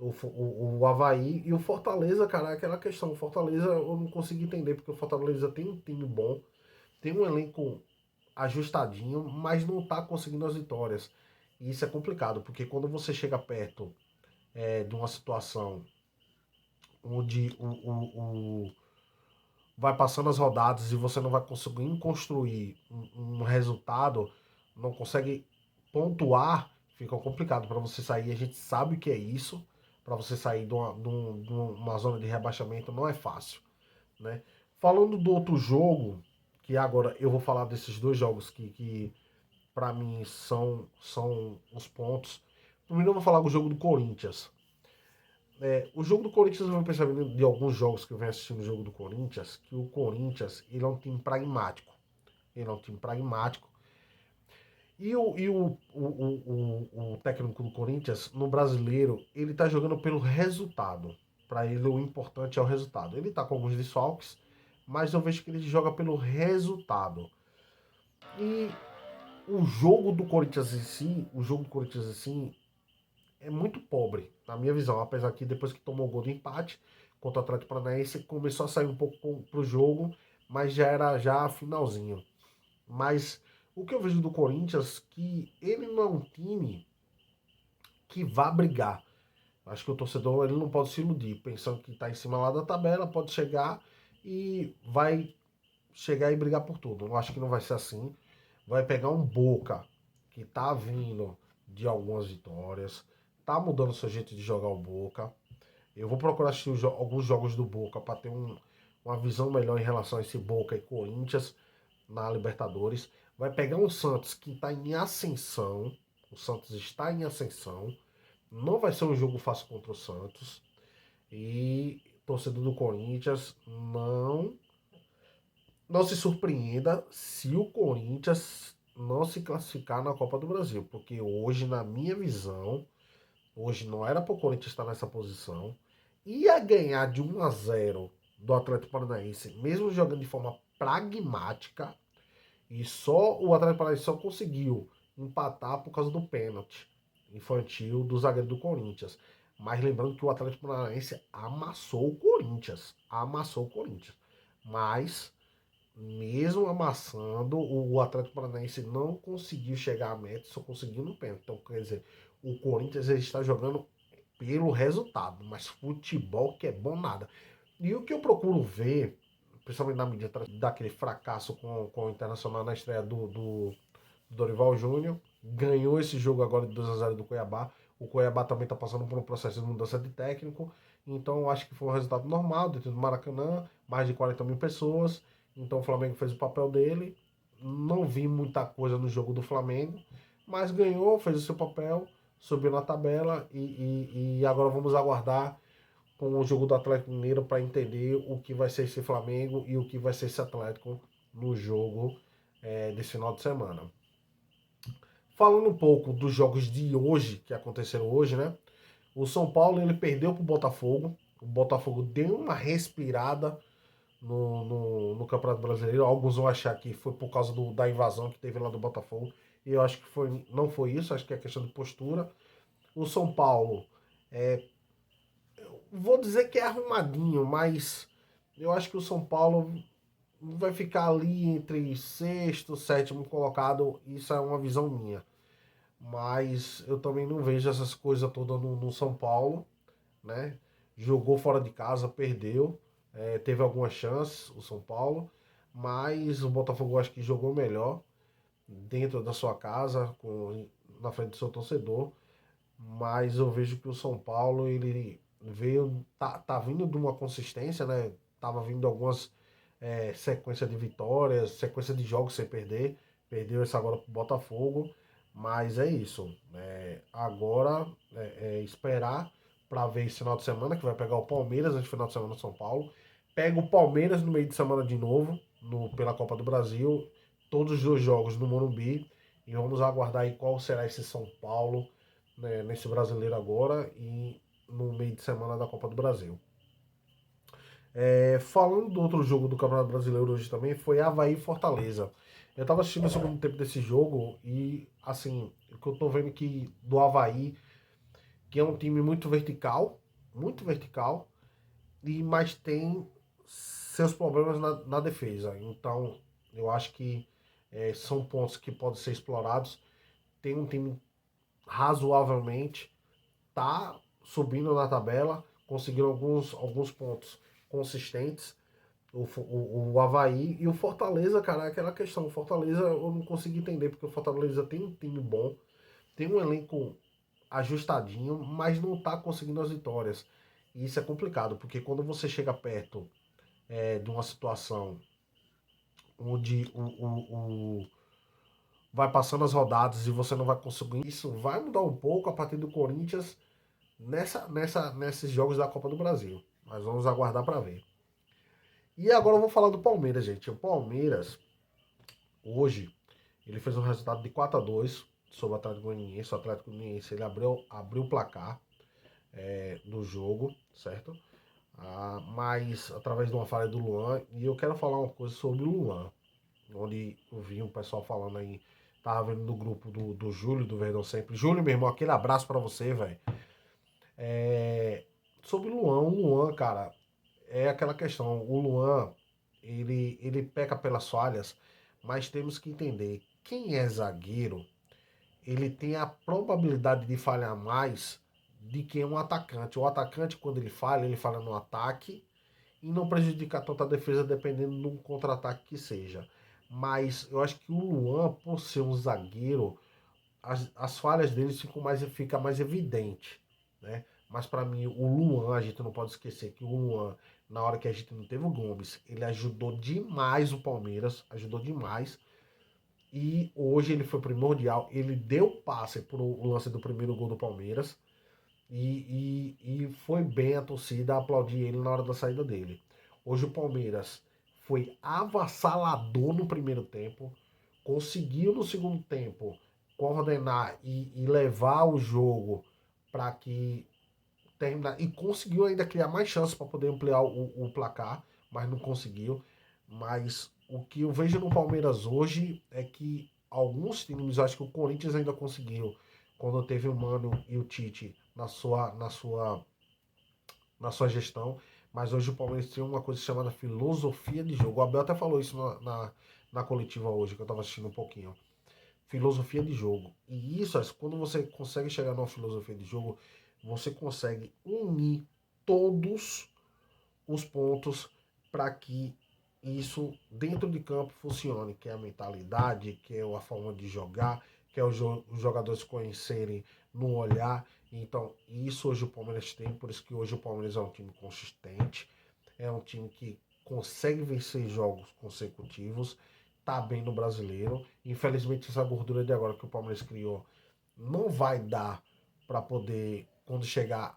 o Avaí e o Fortaleza, cara, é aquela questão. O Fortaleza eu não consigo entender, porque o Fortaleza tem um time bom, tem um elenco ajustadinho, mas não tá conseguindo as vitórias. E isso é complicado, porque quando você chega perto de uma situação onde vai passando as rodadas e você não vai conseguindo construir um resultado, não consegue pontuar, fica complicado para você sair. A gente sabe o que é isso. Para você sair de uma zona de rebaixamento não é fácil, né? Falando do outro jogo, que agora eu vou falar desses dois jogos que para mim são os pontos. Primeiro eu vou falar do jogo do Corinthians. O jogo do Corinthians, eu venho percebendo de alguns jogos que eu venho assistindo o jogo do Corinthians, que o Corinthians ele é um time pragmático. Ele é um time pragmático. E o técnico do Corinthians, no brasileiro, ele tá jogando pelo resultado. Para ele, o importante é o resultado. Ele tá com alguns desfalques, mas eu vejo que ele joga pelo resultado. E o jogo do Corinthians em si, o jogo do Corinthians em si, é muito pobre, na minha visão. Apesar que depois que tomou o gol do empate contra o Atlético Paranaense, começou a sair um pouco pro jogo, mas já era já finalzinho. Mas o que eu vejo do Corinthians, que ele não é um time que vá brigar. Acho que o torcedor ele não pode se iludir, pensando que está em cima lá da tabela, pode chegar e vai chegar e brigar por tudo. Eu acho que não vai ser assim. Vai pegar um Boca que tá vindo de algumas vitórias, tá mudando seu jeito de jogar o Boca. Eu vou procurar assistir alguns jogos do Boca para ter uma visão melhor em relação a esse Boca e Corinthians na Libertadores. Vai pegar um Santos que está em ascensão. O Santos está em ascensão. Não vai ser um jogo fácil contra o Santos. E torcedor do Corinthians, não se surpreenda se o Corinthians não se classificar na Copa do Brasil, porque hoje, na minha visão, hoje não era para o Corinthians estar nessa posição. Ia ganhar de 1-0 do Atlético Paranaense, mesmo jogando de forma pragmática, e só o Atlético Paranaense só conseguiu empatar por causa do pênalti infantil do zagueiro do Corinthians. Mas lembrando que o Atlético Paranaense amassou o Corinthians. Amassou o Corinthians. Mas, mesmo amassando, o Atlético Paranaense não conseguiu chegar à meta, só conseguiu no pênalti. Então, quer dizer, o Corinthians ele está jogando pelo resultado, mas futebol que é bom nada. E o que eu procuro ver, principalmente na mídia, daquele fracasso com o Internacional na estreia do Dorival Júnior, ganhou esse jogo agora de 2-0 do Cuiabá. O Cuiabá também está passando por um processo de mudança de técnico, então eu acho que foi um resultado normal dentro do Maracanã, mais de 40 mil pessoas. Então o Flamengo fez o papel dele. Não vi muita coisa no jogo do Flamengo, mas ganhou, fez o seu papel, subiu na tabela e agora vamos aguardar com o jogo do Atlético Mineiro para entender o que vai ser esse Flamengo e o que vai ser esse Atlético no jogo desse final de semana. Falando um pouco dos jogos de hoje, que aconteceram hoje, né? O São Paulo ele perdeu para o Botafogo. O Botafogo deu uma respirada no Campeonato Brasileiro. Alguns vão achar que foi por causa da invasão que teve lá do Botafogo. E eu acho que não foi isso, acho que é questão de postura. O São Paulo vou dizer que é arrumadinho, mas eu acho que o São Paulo vai ficar ali entre sexto, sétimo colocado. Isso é uma visão minha. Mas eu também não vejo essas coisas todas no São Paulo, né? Jogou fora de casa, perdeu. Teve algumas chances o São Paulo, mas o Botafogo acho que jogou melhor dentro da sua casa, na frente do seu torcedor. Mas eu vejo que o São Paulo ele tá vindo de uma consistência, né? Tava vindo algumas sequência de vitórias, sequência de jogos sem perder. Perdeu essa agora pro Botafogo, mas é isso. Agora esperar para ver esse final de semana, que vai pegar o Palmeiras no final de semana no São Paulo. Pega o Palmeiras no meio de semana de novo, pela Copa do Brasil. Todos os dois jogos no Morumbi. E vamos aguardar aí qual será esse São Paulo, né, nesse brasileiro agora e no meio de semana da Copa do Brasil. Falando do outro jogo do Campeonato Brasileiro hoje também, foi Avaí e Fortaleza. Eu tava assistindo o segundo tempo desse jogo e, assim, o que eu tô vendo que do Avaí, que é um time muito vertical, mas tem seus problemas na defesa. Então, eu acho que são pontos que podem ser explorados. Tem um time razoavelmente, tá subindo na tabela, conseguindo alguns pontos consistentes. O Avaí e o Fortaleza, cara, é aquela questão. O Fortaleza eu não consigo entender, porque o Fortaleza tem um time bom, tem um elenco ajustadinho, mas não tá conseguindo as vitórias. E isso é complicado, porque quando você chega perto de uma situação onde vai passando as rodadas e você não vai conseguir, isso vai mudar um pouco a partir do Corinthians nesses jogos da Copa do Brasil. Mas vamos aguardar para ver. E agora eu vou falar do Palmeiras, gente. O Palmeiras, hoje, ele fez um resultado de 4-2 sobre o Atlético Goianiense. O Atlético Goianiense ele abriu o placar do jogo, certo? Mas através de uma falha do Luan. E eu quero falar uma coisa sobre o Luan. Onde eu vi um pessoal falando aí. Tava vendo no grupo do Júlio, do Verdão Sempre. Júlio, meu irmão, aquele abraço para você, velho. Sobre o Luan, cara, é aquela questão. O Luan, ele peca pelas falhas, mas temos que entender, quem é zagueiro, ele tem a probabilidade de falhar mais de que um atacante. O atacante, quando ele falha no ataque e não prejudica tanto a defesa, dependendo de um contra-ataque que seja. Mas eu acho que o Luan, por ser um zagueiro, as falhas dele fica mais evidente, né? Mas para mim, o Luan, a gente não pode esquecer que o Luan, na hora que a gente não teve o Gomes, ele ajudou demais o Palmeiras, ajudou demais. E hoje ele foi primordial. Ele deu passe para o lance do primeiro gol do Palmeiras. E foi bem a torcida aplaudir ele na hora da saída dele. Hoje o Palmeiras foi avassalador no primeiro tempo. Conseguiu no segundo tempo coordenar e levar o jogo para que terminar. E conseguiu ainda criar mais chances para poder ampliar o placar, mas não conseguiu. Mas o que eu vejo no Palmeiras hoje é que alguns times, eu acho que o Corinthians ainda conseguiu, quando teve o Mano e o Tite na sua gestão, mas hoje o Palmeiras tem uma coisa chamada filosofia de jogo. O Abel até falou isso na coletiva hoje, que eu estava assistindo um pouquinho. Filosofia de jogo. E isso, quando você consegue chegar numa filosofia de jogo, você consegue unir todos os pontos para que isso dentro de campo funcione, que é a mentalidade, que é a forma de jogar, que é os jogadores conhecerem no olhar. Então, isso hoje o Palmeiras tem, por isso que hoje o Palmeiras é um time consistente, é um time que consegue vencer jogos consecutivos, tá bem no brasileiro. Infelizmente, essa gordura de agora que o Palmeiras criou não vai dar para poder, quando chegar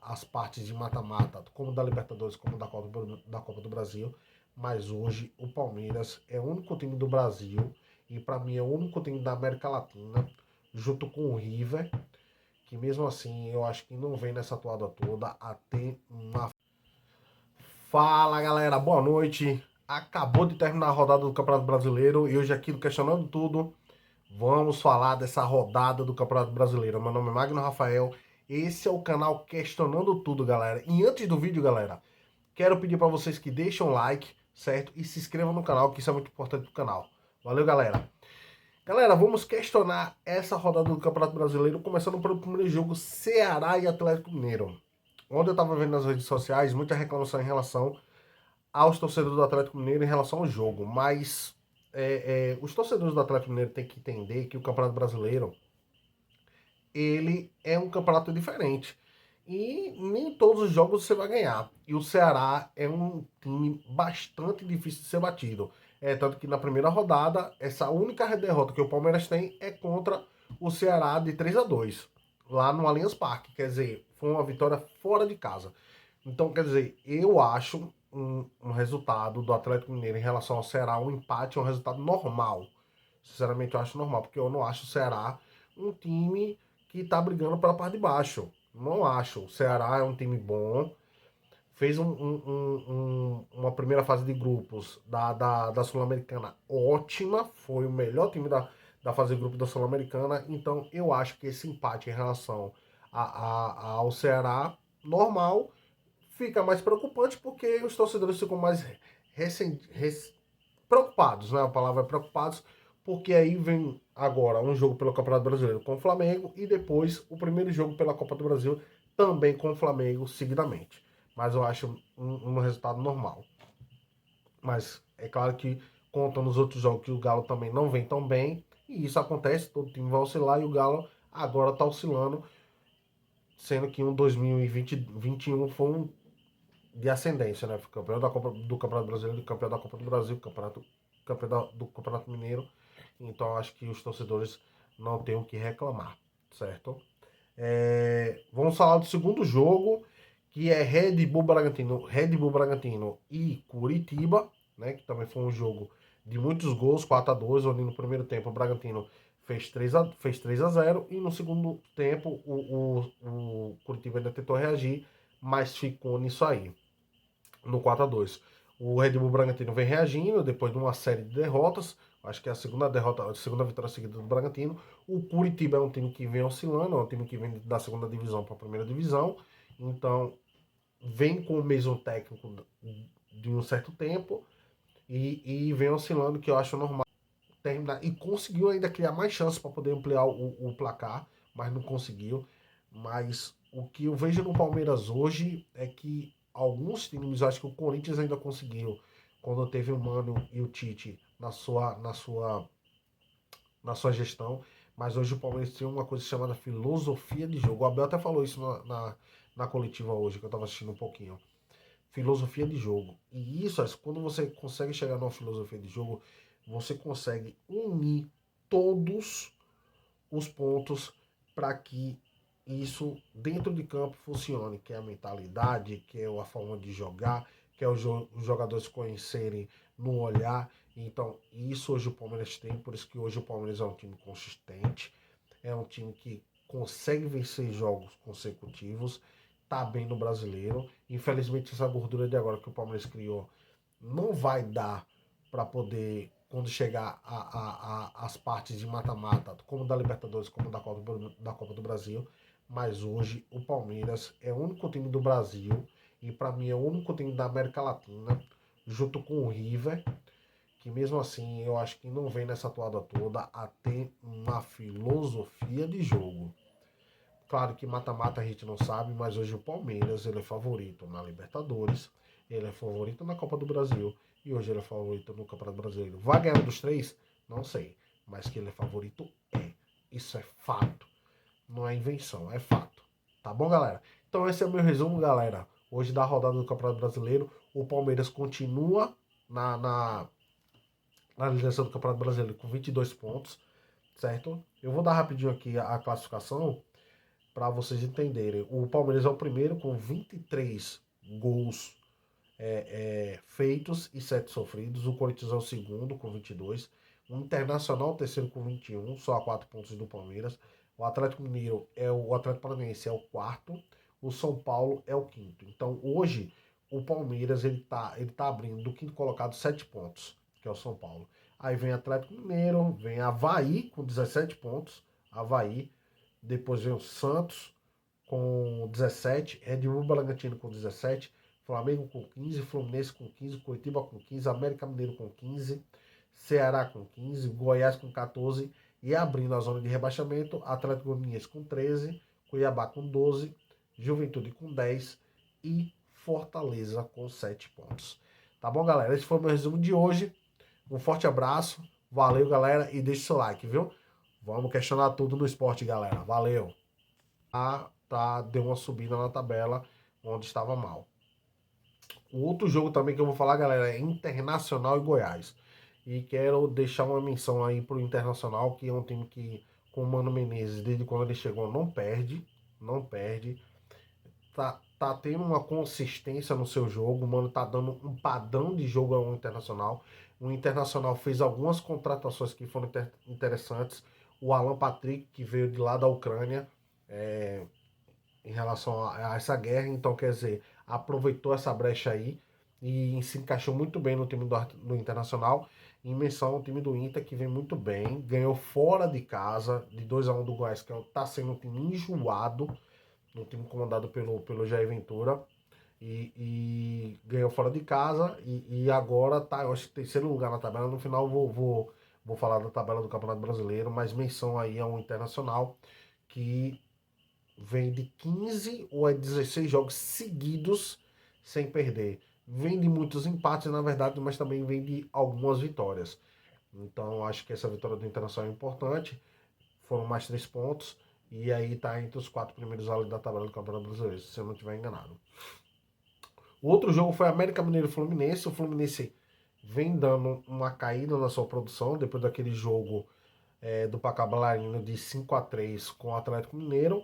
as partes de mata-mata, como da Libertadores, como da Copa do Brasil. Mas hoje o Palmeiras é o único time do Brasil e para mim é o único time da América Latina, junto com o River, que mesmo assim eu acho que não vem nessa toada toda a ter uma. Fala galera, boa noite. Acabou de terminar a rodada do Campeonato Brasileiro e hoje aqui no Questionando Tudo vamos falar dessa rodada do Campeonato Brasileiro. Meu nome é Magno Rafael. Esse é o canal Questionando Tudo, galera. E antes do vídeo, galera, quero pedir para vocês que deixem um like, certo? E se inscrevam no canal, que isso é muito importante pro canal. Valeu, galera. Galera, vamos questionar essa rodada do Campeonato Brasileiro, começando pelo primeiro jogo, Ceará e Atlético Mineiro. Onde eu estava vendo nas redes sociais muita reclamação em relação aos torcedores do Atlético Mineiro em relação ao jogo, mas os torcedores do Atlético Mineiro têm que entender que o Campeonato Brasileiro ele é um campeonato diferente e nem todos os jogos você vai ganhar. E o Ceará é um time bastante difícil de ser batido. Tanto que na primeira rodada, essa única derrota que o Palmeiras tem é contra o Ceará de 3-2 lá no Allianz Parque. Quer dizer, foi uma vitória fora de casa. Então, quer dizer, eu acho um resultado do Atlético Mineiro em relação ao Ceará, um empate é um resultado normal. Sinceramente, eu acho normal, porque eu não acho o Ceará um time que tá brigando pela parte de baixo. Não acho. O Ceará é um time bom. Fez uma primeira fase de grupos da Sul-Americana ótima. Foi o melhor time da fase de grupo da Sul-Americana. Então eu acho que esse empate em relação ao Ceará normal, fica mais preocupante porque os torcedores ficam mais preocupados, né? A palavra é preocupados, porque aí vem agora um jogo pelo Campeonato Brasileiro com o Flamengo e depois o primeiro jogo pela Copa do Brasil também com o Flamengo seguidamente. Mas eu acho um resultado normal. Mas é claro que conta nos outros jogos que o Galo também não vem tão bem. E isso acontece, todo time vai oscilar e o Galo agora está oscilando, sendo que um 2021 foi um de ascendência, né? Foi campeão da Copa do Campeonato Brasileiro, campeão da Copa do Brasil, campeão do Campeonato Mineiro. Então acho que os torcedores não têm o que reclamar, certo? Vamos falar do segundo jogo, que é Red Bull Bragantino e Curitiba, né? Que também foi um jogo de muitos gols, 4-2, onde no primeiro tempo o Bragantino fez 3-0 e no segundo tempo o Curitiba ainda tentou reagir, mas ficou nisso aí, no 4-2. O Red Bull Bragantino vem reagindo depois de uma série de derrotas. Acho que é a segunda derrota, a segunda vitória seguida do Bragantino. O Curitiba é um time que vem oscilando, é um time que vem da segunda divisão para a primeira divisão. Então, vem com o mesmo técnico de um certo tempo e vem oscilando, que eu acho normal terminar. E conseguiu ainda criar mais chances para poder ampliar o placar, mas não conseguiu. Mas o que eu vejo no Palmeiras hoje é que alguns times, eu acho que o Corinthians ainda conseguiu, quando teve o Mano e o Tite na sua gestão, mas hoje o Palmeiras tem uma coisa chamada filosofia de jogo. O Abel até falou isso na coletiva hoje, que eu estava assistindo um pouquinho. Filosofia de jogo. E isso, quando você consegue chegar numa filosofia de jogo, você consegue unir todos os pontos para que isso dentro de campo funcione, que é a mentalidade, que é a forma de jogar, que é os jogadores conhecerem no olhar. Então, isso hoje o Palmeiras tem, por isso que hoje o Palmeiras é um time consistente, é um time que consegue vencer jogos consecutivos, tá bem no brasileiro. Infelizmente, essa gordura de agora que o Palmeiras criou não vai dar para poder, quando chegar as partes de mata-mata, como da Libertadores, como da Copa do Brasil. Mas hoje o Palmeiras é o único time do Brasil e para mim é o único time da América Latina, junto com o River, que mesmo assim eu acho que não vem nessa toada toda a ter uma filosofia de jogo. Claro que mata-mata a gente não sabe, mas hoje o Palmeiras ele é favorito na Libertadores, ele é favorito na Copa do Brasil e hoje ele é favorito no Campeonato Brasileiro. Vai ganhar um dos três? Não sei, mas que ele é favorito é. Isso é fato, não é invenção, é fato. Tá bom, galera? Então esse é o meu resumo, galera. Hoje da rodada do Campeonato Brasileiro, o Palmeiras continua na liderança do Campeonato Brasileiro com 22 pontos, certo? Eu vou dar rapidinho aqui a classificação para vocês entenderem. O Palmeiras é o primeiro com 23 gols feitos e 7 sofridos. O Corinthians é o segundo com 22. O Internacional é o terceiro com 21, só a 4 pontos do Palmeiras. O Atlético Paranaense é o quarto. O São Paulo é o quinto. Então hoje o Palmeiras ele tá abrindo do quinto colocado 7 pontos, que é o São Paulo. Aí vem Atlético Mineiro, vem Avaí com 17 pontos. Avaí. Depois vem o Santos com 17, Red Bull Bragantino com 17, Flamengo com 15, Fluminense com 15, Curitiba com 15, América Mineiro com 15, Ceará com 15, Goiás com 14 e abrindo a zona de rebaixamento, Atlético Goianiense com 13, Cuiabá com 12, Juventude com 10 e Fortaleza com 7 pontos. Tá bom, galera? Esse foi o meu resumo de hoje. Um forte abraço, valeu, galera, e deixa o seu like, viu? Vamos questionar tudo no esporte, galera. Valeu! Deu uma subida na tabela onde estava mal. O outro jogo também que eu vou falar, galera, é Internacional e Goiás. E quero deixar uma menção aí pro Internacional, que é um time que, com o Mano Menezes, desde quando ele chegou, não perde. Não perde. Tá tendo uma consistência no seu jogo. O Mano tá dando um padrão de jogo ao Internacional. O Internacional fez algumas contratações que foram interessantes. O Alan Patrick, que veio de lá da Ucrânia, em relação a essa guerra. Então, quer dizer, aproveitou essa brecha aí e se encaixou muito bem no time do Internacional. Em menção ao time do Inter, que vem muito bem, ganhou fora de casa, de 2-1 do Goiás, que tá sendo um time enjoado, no time comandado pelo Jair Ventura, e ganhou fora de casa, e agora tá, eu acho que terceiro lugar na tabela. No final vou falar da tabela do Campeonato Brasileiro, mas menção aí a um Internacional que vem de 15 ou é 16 jogos seguidos sem perder. Vem de muitos empates, na verdade, mas também vem de algumas vitórias. Então, acho que essa vitória do Internacional é importante. Foram mais 3 pontos. E aí está entre os 4 primeiros ali da tabela do Campeonato Brasileiro, se eu não estiver enganado. O outro jogo foi América Mineiro e Fluminense. O Fluminense vem dando uma caída na sua produção depois daquele jogo do Pacabalarinho de 5-3 com o Atlético Mineiro.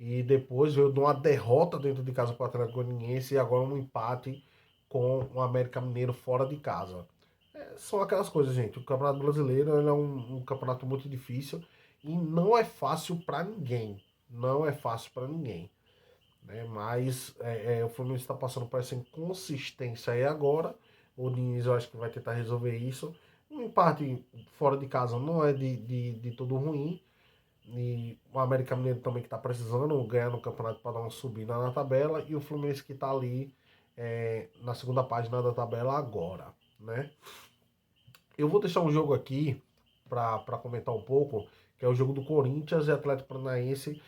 E depois veio de uma derrota dentro de casa para o Atlético Goianiense e agora um empate com o América Mineiro fora de casa. São aquelas coisas, gente. O Campeonato Brasileiro ele é um campeonato muito difícil e não é fácil para ninguém. Não é fácil para ninguém. Né? Mas o Fluminense está passando por essa inconsistência aí agora. O Diniz eu acho que vai tentar resolver isso. Um empate fora de casa não é de todo ruim. E o América Mineiro também que está precisando ganhar no campeonato para dar uma subida na tabela. E o Fluminense que está ali na segunda página da tabela agora. Né? Eu vou deixar um jogo aqui para comentar um pouco, que é o jogo do Corinthians e Atlético Paranaense,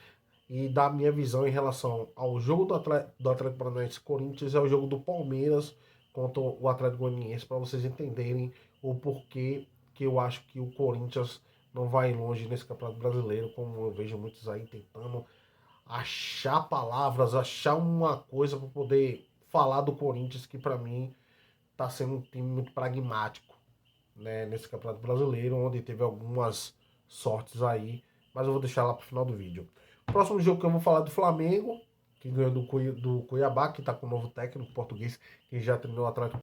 e dar a minha visão em relação ao jogo do Atlético Paranaense e Corinthians e ao jogo do Palmeiras contra o Atlético Goianiense, para vocês entenderem o porquê que eu acho que o Corinthians não vai longe nesse Campeonato Brasileiro, como eu vejo muitos aí tentando achar palavras, achar uma coisa para poder falar do Corinthians, que para mim está sendo um time muito pragmático, né, nesse Campeonato Brasileiro, onde teve algumas sortes aí, mas eu vou deixar lá pro final do vídeo. Próximo jogo que eu vou falar do Flamengo, que ganhou do Cuiabá, que está com um novo técnico português, que já treinou o Atlético